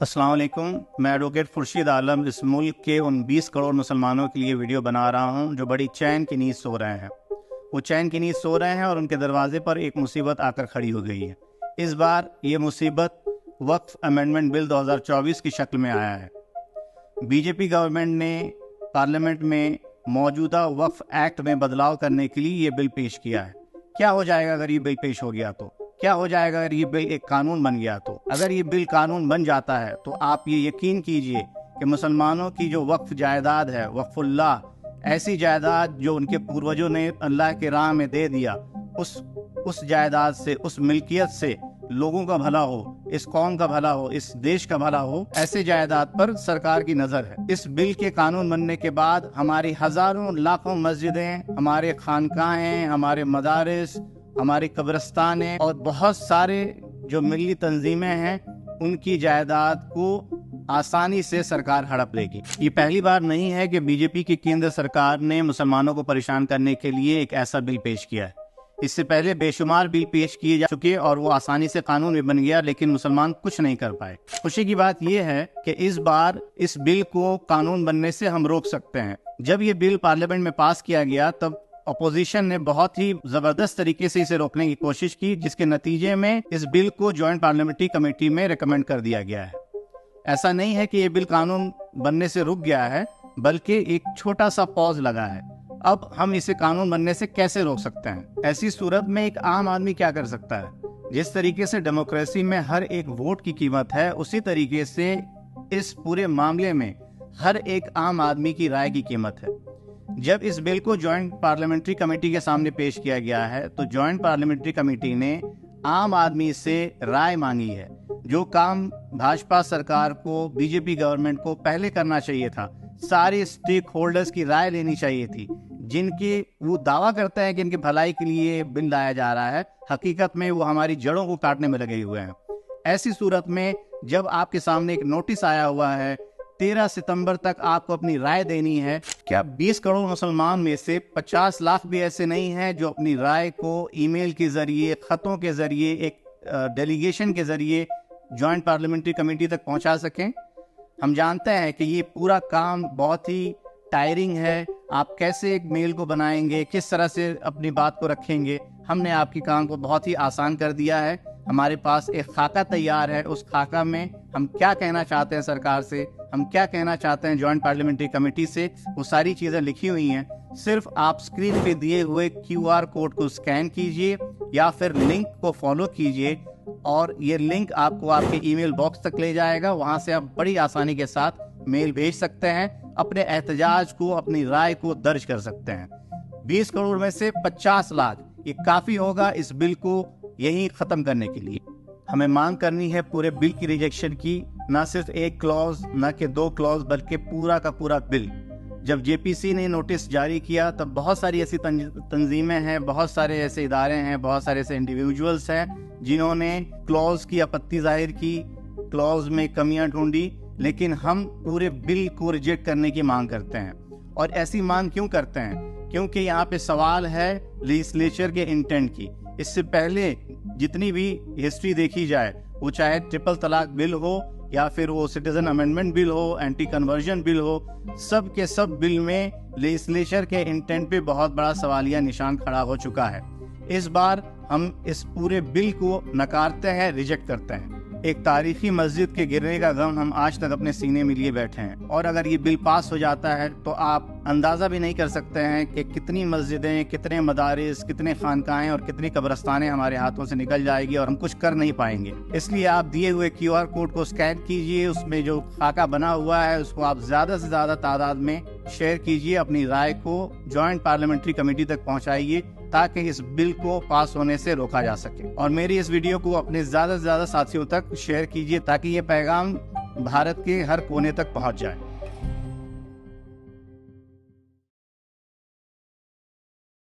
अस्सलाम वालेकुम। मैं एडवोकेट खुर्शीद आलम इस मुल्क के उन 20 करोड़ मुसलमानों के लिए वीडियो बना रहा हूं जो बड़ी चैन की नींद सो रहे हैं। वो चैन की नींद सो रहे हैं और उनके दरवाजे पर एक मुसीबत आकर खड़ी हो गई है। इस बार ये मुसीबत वक्फ अमेंडमेंट बिल 2024 की शक्ल में आया है। बीजेपी गवर्नमेंट ने पार्लियामेंट में मौजूदा वक्फ एक्ट में बदलाव करने के लिए ये बिल पेश किया है। क्या हो जाएगा अगर ये बिल पेश हो गया तो? क्या हो जाएगा अगर ये बिल एक कानून बन गया तो? अगर ये बिल कानून बन जाता है तो आप ये यकीन कीजिए कि मुसलमानों की जो वक्फ जायदाद है, वक्फुल्लाह, ऐसी जायदाद जो उनके पूर्वजों ने अल्लाह के राह में दे दिया, उस जायदाद से, उस मिल्कियत से लोगों का भला हो, इस कौम का भला हो, इस देश का भला हो, ऐसे जायदाद पर सरकार की नजर है। इस बिल के कानून बनने के बाद हमारी हजारों लाखों मस्जिदें, हमारे खानकाहें, हमारे मदारिस, हमारी कब्रिस्तानें और बहुत सारे जो मिली तंजीमें हैं, उनकी जायदाद को आसानी से सरकार हड़प लेगी। ये पहली बार नहीं है कि बीजेपी की केंद्र सरकार ने मुसलमानों को परेशान करने के लिए एक ऐसा बिल पेश किया है। इससे पहले बेशुमार बिल पेश किए जा चुके और वो आसानी से कानून भी बन गया, लेकिन मुसलमान कुछ नहीं कर पाए। खुशी की बात यह है कि इस बार इस बिल को कानून बनने से हम रोक सकते हैं। जब ये बिल पार्लियामेंट में पास किया गया तब अपोजिशन ने बहुत ही जबरदस्त तरीके से इसे रोकने की कोशिश की, जिसके नतीजे में इस बिल को जॉइंट पार्लियामेंट्री कमेटी में रिकमेंड कर दिया गया है। ऐसा नहीं है कि ये बिल कानून बनने से रुक गया है, बल्कि एक छोटा सा पॉज लगा है। अब हम इसे कानून बनने से कैसे रोक सकते हैं? ऐसी सूरत में एक आम आदमी क्या कर सकता है? जिस तरीके से डेमोक्रेसी में हर एक वोट की कीमत है, उसी तरीके से इस पूरे मामले में हर एक आम आदमी की राय की कीमत है। जब इस बिल को जॉइंट पार्लियामेंट्री कमेटी के सामने पेश किया गया है तो जॉइंट पार्लियामेंट्री कमेटी ने आम आदमी से राय मांगी है। जो काम भाजपा सरकार को, बीजेपी गवर्नमेंट को पहले करना चाहिए था, सारे स्टेक होल्डर्स की राय लेनी चाहिए थी, जिनकी वो दावा करते हैं कि इनकी भलाई के लिए बिल लाया जा रहा है, हकीकत में वो हमारी जड़ों को काटने में लगे हुए हैं। ऐसी सूरत में जब आपके सामने एक नोटिस आया हुआ है, 13 सितंबर तक आपको अपनी राय देनी है, क्या 20 करोड़ मुसलमान में से 50 लाख भी ऐसे नहीं हैं जो अपनी राय को ईमेल के जरिए, खतों के जरिए, एक डेलीगेशन के जरिए जॉइंट पार्लियामेंट्री कमेटी तक पहुंचा सकें? हम जानते हैं कि ये पूरा काम बहुत ही टायरिंग है। आप कैसे एक मेल को बनाएंगे, किस तरह से अपनी बात को रखेंगे? हमने आपके काम को बहुत ही आसान कर दिया है। हमारे पास एक खाका तैयार है। उस खाका में हम क्या कहना चाहते हैं सरकार से, हम क्या कहना चाहते हैं जॉइंट पार्लियामेंट्री कमेटी से, वो सारी चीज़ें लिखी हुई हैं। सिर्फ आप स्क्रीन पे दिए हुए QR कोड को स्कैन कीजिए या फिर लिंक को फॉलो कीजिए और ये लिंक आपको आपके ईमेल बॉक्स तक ले जाएगा। वहाँ से आप बड़ी आसानी के साथ मेल भेज सकते हैं, अपने एहतजाज को, अपनी राय को दर्ज कर सकते हैं। 20 करोड़ में से 50 लाख, ये काफ़ी होगा इस बिल को यही ख़त्म करने के लिए। हमें मांग करनी है पूरे बिल की रिजेक्शन की, ना सिर्फ एक क्लॉज, ना कि 2 क्लॉज, बल्कि पूरा का पूरा बिल। जब JPC ने नोटिस जारी किया तब बहुत सारी ऐसी तंजीमें हैं, बहुत सारे ऐसे इदारे हैं, बहुत सारे ऐसे इंडिविजुअल्स हैं जिन्होंने क्लॉज की आपत्ति जाहिर की, क्लॉज में कमियां ढूंढी, लेकिन हम पूरे बिल को रिजेक्ट करने की मांग करते हैं। और ऐसी मांग क्यों करते हैं? क्योंकि यहाँ पे सवाल है लेजिस्लेचर के इंटेंट की। इससे पहले जितनी भी हिस्ट्री देखी जाए, वो चाहे ट्रिपल तलाक बिल हो या फिर वो सिटीजन अमेंडमेंट बिल हो, एंटी कन्वर्जन बिल हो, सब के सब बिल में लेजिस्लेचर के इंटेंट पे बहुत बड़ा सवालिया निशान खड़ा हो चुका है। इस बार हम इस पूरे बिल को नकारते हैं, रिजेक्ट करते हैं। एक तारीखी मस्जिद के गिरने का गम हम आज तक अपने सीने में लिए बैठे हैं, और अगर ये बिल पास हो जाता है तो आप अंदाजा भी नहीं कर सकते हैं कि कितनी मस्जिदें, कितने मदारिस, कितने खानकाहें और कितनी कब्रिस्तानें हमारे हाथों से निकल जाएगी और हम कुछ कर नहीं पाएंगे। इसलिए आप दिए हुए QR कोड को स्कैन कीजिए, उसमें जो खाका बना हुआ है उसको आप ज्यादा से ज्यादा तादाद में शेयर कीजिए, अपनी राय को जॉइंट पार्लियामेंट्री कमेटी तक पहुंचाइए ताकि इस बिल को पास होने से रोका जा सके। और मेरी इस वीडियो को अपने ज्यादा से ज्यादा साथियों तक शेयर कीजिए ताकि ये पैगाम भारत के हर कोने तक पहुंच जाए।